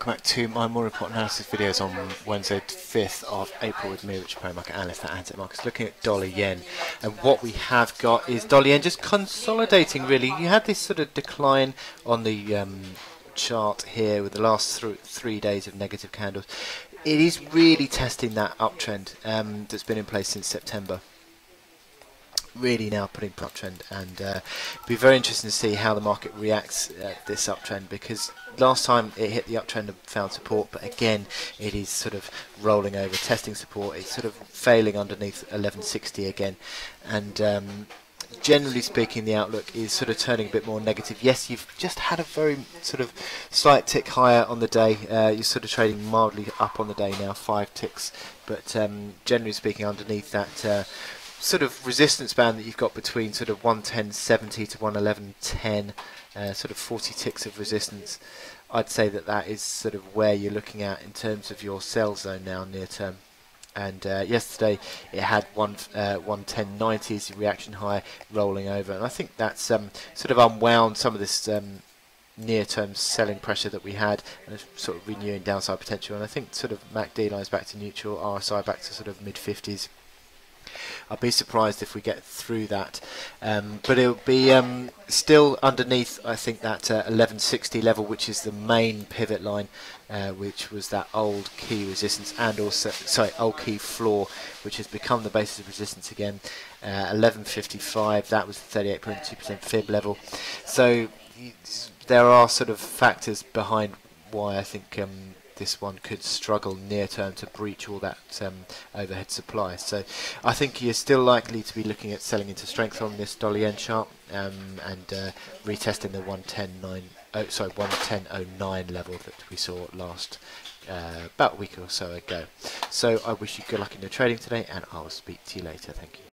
Welcome back to my More Report analysis videos on Wednesday, 5th of April with me, Richard Perry, market analyst at Ansett Markets, looking at dollar yen. And what we have got is dollar yen just consolidating, really. You had this sort of decline on the chart here with the last 3 days of negative candles. It is really testing that uptrend that's been in place since September. Really now putting uptrend, and be very interesting to see how the market reacts at this uptrend, because last time it hit the uptrend and found support, but again it is sort of rolling over, testing support. It's sort of failing underneath 1160 again, and generally speaking the outlook is sort of turning a bit more negative. Yes, you've just had a very sort of slight tick higher on the day. You're sort of trading mildly up on the day now, 5 ticks, but generally speaking underneath that sort of resistance band that you've got between sort of 110.70 to 111.10, sort of 40 ticks of resistance. I'd say that that is sort of where you're looking at in terms of your sell zone now near term. And yesterday it had 110.90 as the reaction high, rolling over, and I think that's sort of unwound some of this near-term selling pressure that we had, and sort of renewing downside potential. And I think sort of MACD lines back to neutral, RSI back to sort of mid-50s. I'd be surprised if we get through that, but it'll be still underneath, I think, that 1160 level, which is the main pivot line, which was that old key resistance, and also, old key floor, which has become the basis of resistance again. 1155, that was the 38.2% fib level. So there are sort of factors behind why I think this one could struggle near term to breach all that overhead supply. So I think you're still likely to be looking at selling into strength on this dollar yen chart, and retesting the 110.09 level that we saw last about a week or so ago. So I wish you good luck in your trading today, and I'll speak to you later. Thank you.